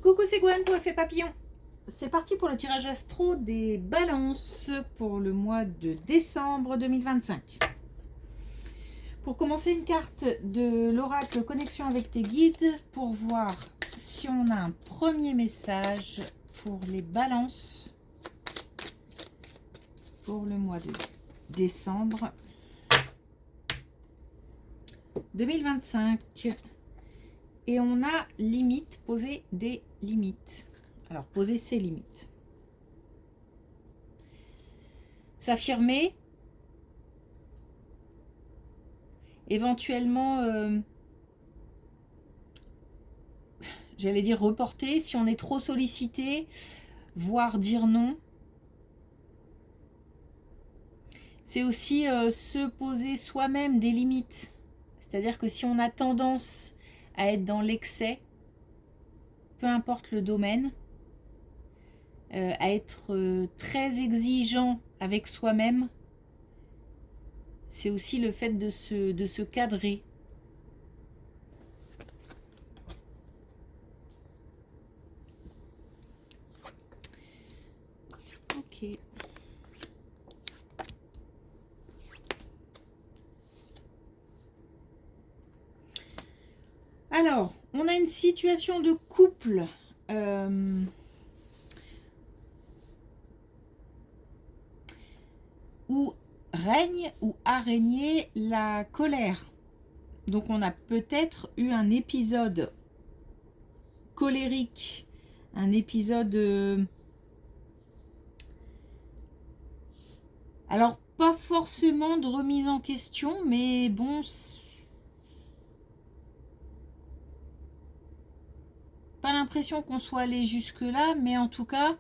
Coucou, c'est Gwen pour Effet Papillon. C'est parti pour le tirage astro des balances pour le mois de décembre 2025. Pour commencer, une carte de l'oracle Connexion avec tes guides pour voir si on a un premier message pour les balances pour le mois de décembre 2025. Et on a limite, poser des limites. Alors, poser ses limites. S'affirmer. Éventuellement, j'allais dire reporter. Si on est trop sollicité, voire dire non. C'est aussi se poser soi-même des limites. C'est-à-dire que si on a tendance à être dans l'excès, peu importe le domaine, à être très exigeant avec soi-même, c'est aussi le fait de se cadrer. Ok. Alors, on a une situation de couple où règne ou a régné la colère. Donc on a peut-être eu un épisode colérique, un épisode... alors pas forcément de remise en question, mais bon... Pas l'impression qu'on soit allé jusque-là, mais en tout cas,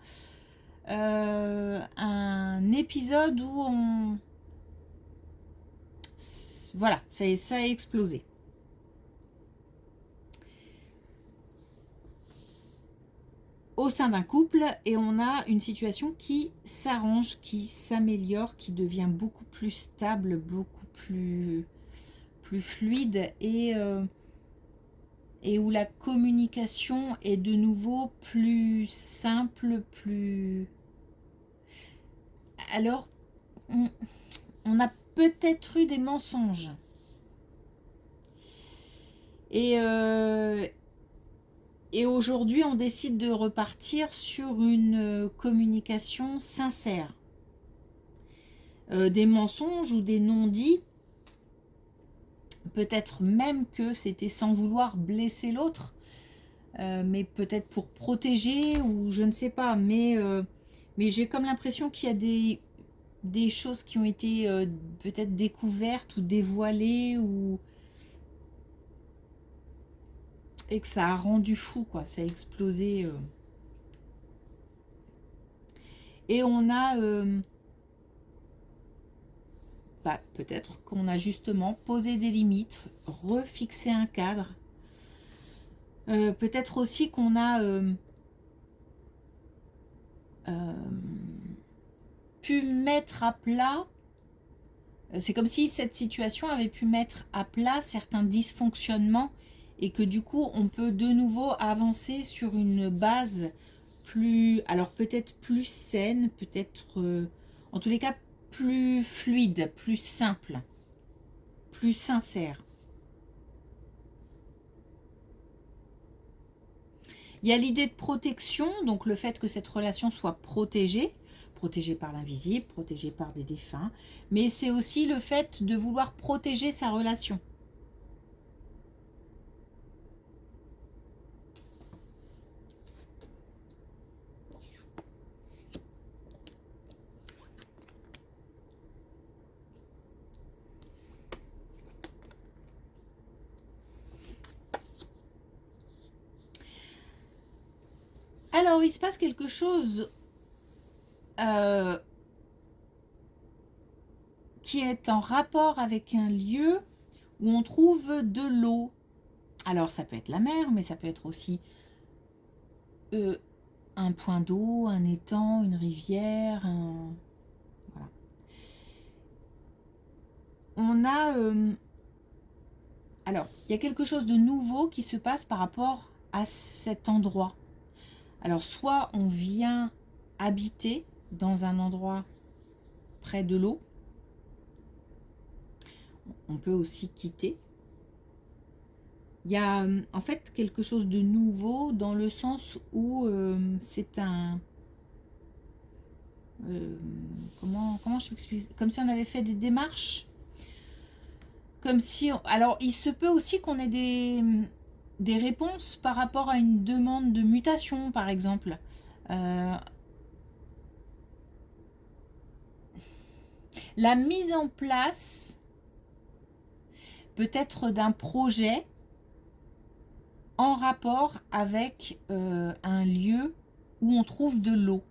un épisode où on... Voilà, ça a explosé. Au sein d'un couple, et on a une situation qui s'arrange, qui s'améliore, qui devient beaucoup plus stable, beaucoup plus fluide, et où la communication est de nouveau plus simple, plus... Alors, on a peut-être eu des mensonges. Et aujourd'hui, on décide de repartir sur une communication sincère. Des mensonges ou des non-dits, peut-être même que c'était sans vouloir blesser l'autre, mais peut-être pour protéger ou je ne sais pas. Mais j'ai comme l'impression qu'il y a des choses qui ont été peut-être découvertes ou dévoilées ou... et que ça a rendu fou, quoi. Ça a explosé. Et on a... peut-être qu'on a justement posé des limites, refixé un cadre. Peut-être aussi qu'on a pu mettre à plat... C'est comme si cette situation avait pu mettre à plat certains dysfonctionnements et que du coup, on peut de nouveau avancer sur une base plus... Alors peut-être plus saine, peut-être... en tous les cas, plus fluide, plus simple, plus sincère. Il y a l'idée de protection, donc le fait que cette relation soit protégée par l'invisible, protégée par des défunts, mais c'est aussi le fait de vouloir protéger sa relation. Alors, il se passe quelque chose qui est en rapport avec un lieu où on trouve de l'eau. Alors, ça peut être la mer, mais ça peut être aussi un point d'eau, un étang, une rivière, voilà. On a... alors, il y a quelque chose de nouveau qui se passe par rapport à cet endroit. Alors, soit on vient habiter dans un endroit près de l'eau, on peut aussi quitter. Il y a en fait quelque chose de nouveau dans le sens où c'est un... comment je m'explique? Comme si on avait fait des démarches. Comme si... Alors, il se peut aussi qu'on ait des réponses par rapport à une demande de mutation, par exemple. La mise en place peut-être d'un projet en rapport avec un lieu où on trouve de l'eau.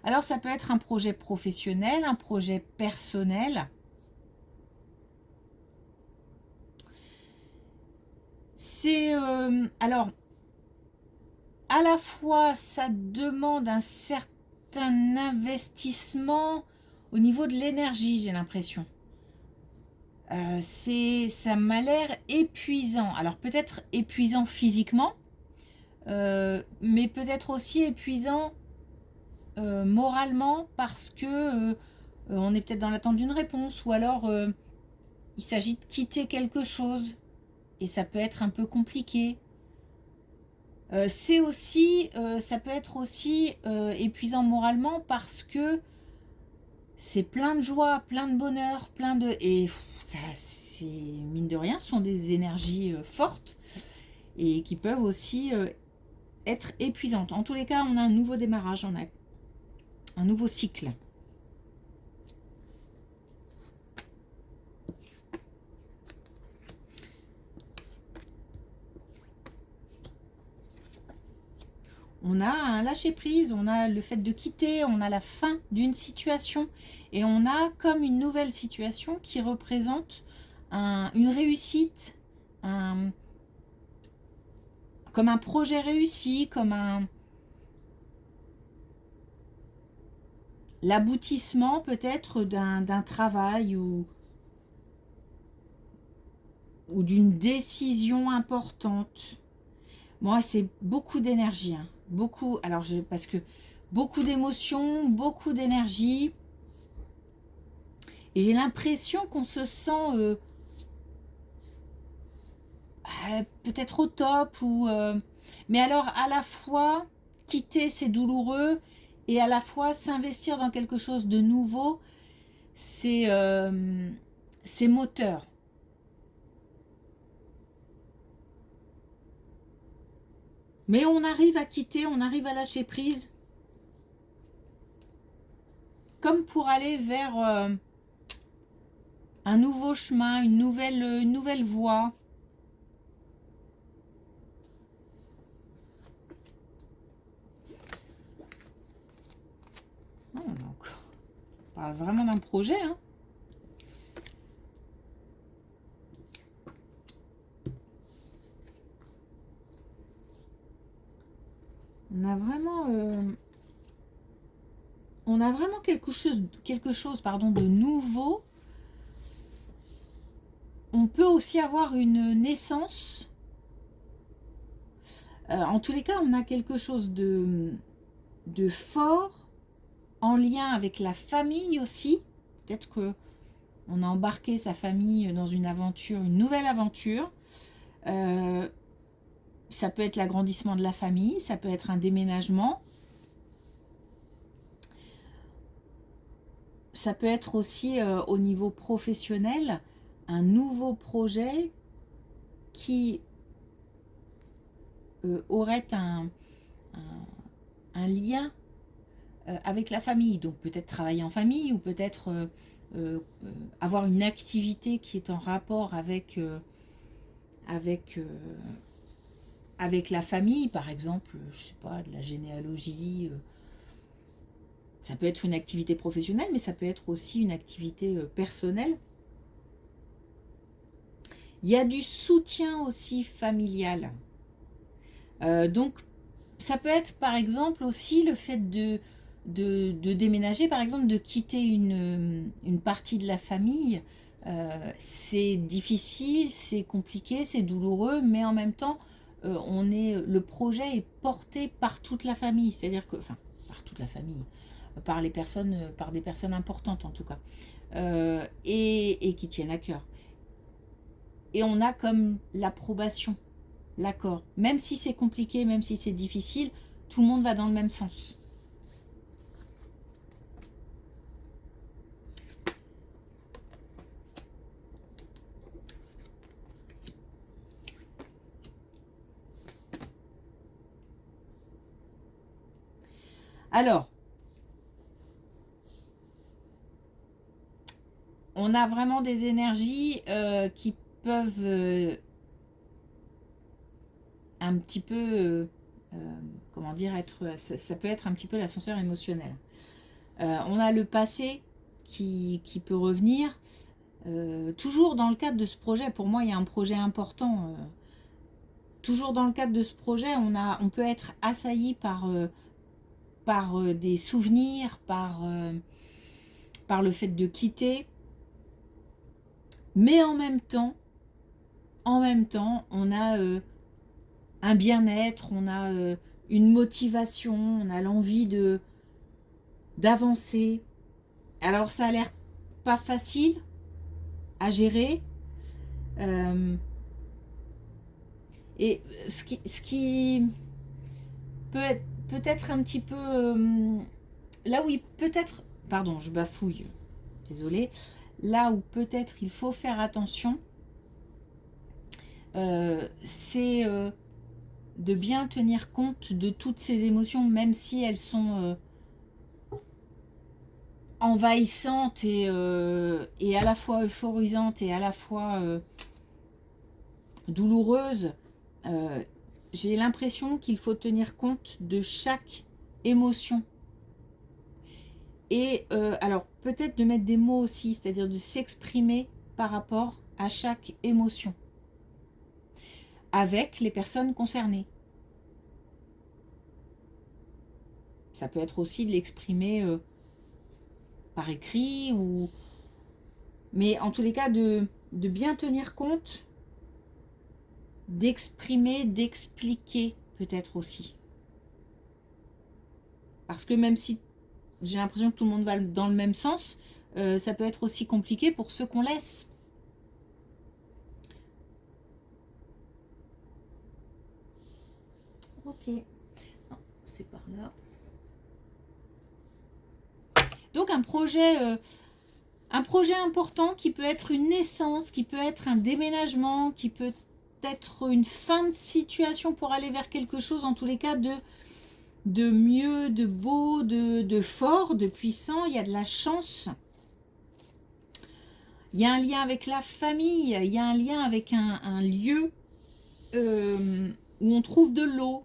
Alors ça peut être un projet professionnel, un projet personnel. C'est alors à la fois ça demande un certain investissement au niveau de l'énergie, j'ai l'impression. Ça m'a l'air épuisant. Alors peut-être épuisant physiquement, mais peut-être aussi épuisant moralement parce que on est peut-être dans l'attente d'une réponse ou alors il s'agit de quitter quelque chose et ça peut être un peu compliqué. C'est aussi, ça peut être aussi épuisant moralement parce que c'est plein de joie, plein de bonheur, plein de... Et ça, c'est mine de rien, ce sont des énergies fortes et qui peuvent aussi être épuisantes. En tous les cas, on a un nouveau démarrage, on a un nouveau cycle. On a un lâcher-prise, on a le fait de quitter, on a la fin d'une situation et on a comme une nouvelle situation qui représente une réussite, comme un projet réussi, comme l'aboutissement peut-être d'un travail ou d'une décision importante. Moi, c'est beaucoup d'énergie, hein. Beaucoup, alors parce que beaucoup d'émotions, beaucoup d'énergie. Et j'ai l'impression qu'on se sent peut-être au top. Mais alors, à la fois, quitter, c'est douloureux. Et à la fois, s'investir dans quelque chose de nouveau, c'est moteur. Mais on arrive à quitter, on arrive à lâcher prise. Comme pour aller vers un nouveau chemin, une nouvelle voie. Non, on parle vraiment d'un projet, hein. On a vraiment quelque chose pardon, de nouveau. On peut aussi avoir une naissance. En tous les cas, on a quelque chose de fort en lien avec la famille aussi. Peut-être que on a embarqué sa famille dans une aventure, une nouvelle aventure. Ça peut être l'agrandissement de la famille, ça peut être un déménagement. Ça peut être aussi au niveau professionnel, un nouveau projet qui aurait un lien avec la famille. Donc peut-être travailler en famille ou peut-être avoir une activité qui est en rapport avec la famille, par exemple, je sais pas, de la généalogie. Ça peut être une activité professionnelle, mais ça peut être aussi une activité personnelle. Il y a du soutien aussi familial. Donc, ça peut être par exemple aussi le fait de déménager, par exemple, de quitter une partie de la famille. C'est difficile, c'est compliqué, c'est douloureux, mais en même temps, le projet est porté par toute la famille, c'est-à-dire que, enfin, par toute la famille, par les personnes, par des personnes importantes en tout cas, et qui tiennent à cœur. Et on a comme l'approbation, l'accord. Même si c'est compliqué, même si c'est difficile, tout le monde va dans le même sens. Alors, on a vraiment des énergies qui peuvent un petit peu, comment dire, ça peut être un petit peu l'ascenseur émotionnel. On a le passé qui peut revenir. Toujours dans le cadre de ce projet, pour moi, il y a un projet important. Toujours dans le cadre de ce projet, on peut être assailli par des souvenirs, par le fait de quitter. Mais en même temps, on a un bien-être, on a une motivation, on a l'envie d'avancer. Alors ça a l'air pas facile à gérer. Et ce qui peut être un petit peu... là où il peut-être... Pardon, je bafouille. Désolée. Là où peut-être il faut faire attention, c'est de bien tenir compte de toutes ces émotions, même si elles sont envahissantes et à la fois euphorisantes et à la fois douloureuses. J'ai l'impression qu'il faut tenir compte de chaque émotion. Et alors, peut-être de mettre des mots aussi, c'est-à-dire de s'exprimer par rapport à chaque émotion avec les personnes concernées. Ça peut être aussi de l'exprimer par écrit, mais en tous les cas, de bien tenir compte, d'exprimer, d'expliquer peut-être aussi. Parce que même si j'ai l'impression que tout le monde va dans le même sens, ça peut être aussi compliqué pour ceux qu'on laisse. Ok. Non, c'est par là. Donc un projet important qui peut être une naissance, qui peut être un déménagement, qui peut être une fin de situation pour aller vers quelque chose, en tous les cas de mieux, de beau, de fort, de puissant. Il y a de la chance. Il y a un lien avec la famille, il y a un lien avec un lieu où on trouve de l'eau.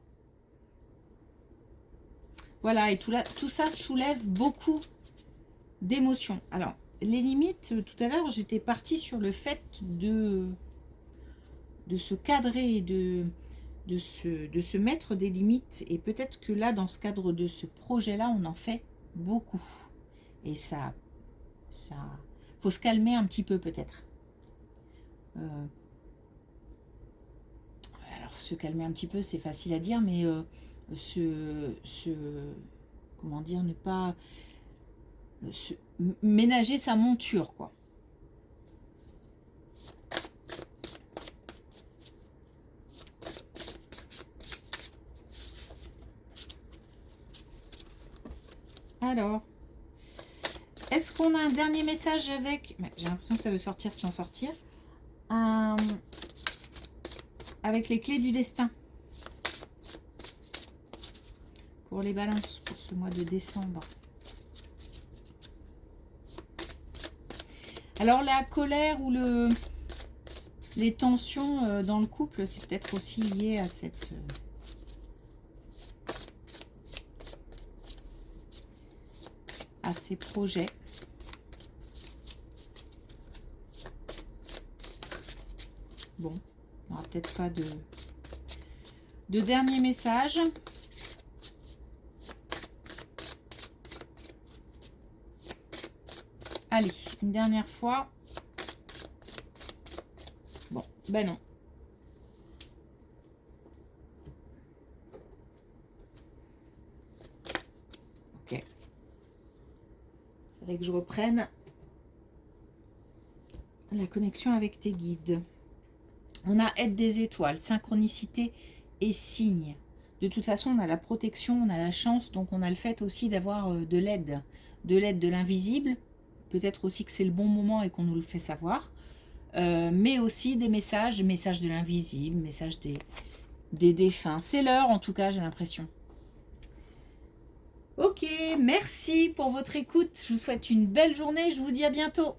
Voilà, et tout ça soulève beaucoup d'émotions. Alors, les limites, tout à l'heure, j'étais partie sur le fait de se cadrer, de se mettre des limites. Et peut-être que là, dans ce cadre de ce projet-là, on en fait beaucoup. Et ça faut se calmer un petit peu peut-être. Alors, se calmer un petit peu, c'est facile à dire, mais comment dire, ne pas ménager sa monture, quoi. Alors, est-ce qu'on a un dernier message avec... J'ai l'impression que ça veut sortir sans sortir. Avec les clés du destin. Pour les balances, pour ce mois de décembre. Alors la colère ou les tensions dans le couple, c'est peut-être aussi lié à ces projets. Bon, on n'aura peut-être pas de dernier message. Allez, une dernière fois. Bon, ben non. Faudrait que je reprenne la connexion avec tes guides. On a aide des étoiles, synchronicité et signe. De toute façon, on a la protection, on a la chance, donc on a le fait aussi d'avoir de l'aide de l'invisible. Peut-être aussi que c'est le bon moment et qu'on nous le fait savoir. Mais aussi des messages de l'invisible, messages des défunts. C'est l'heure, en tout cas, j'ai l'impression. Ok, merci pour votre écoute. Je vous souhaite une belle journée. Je vous dis à bientôt.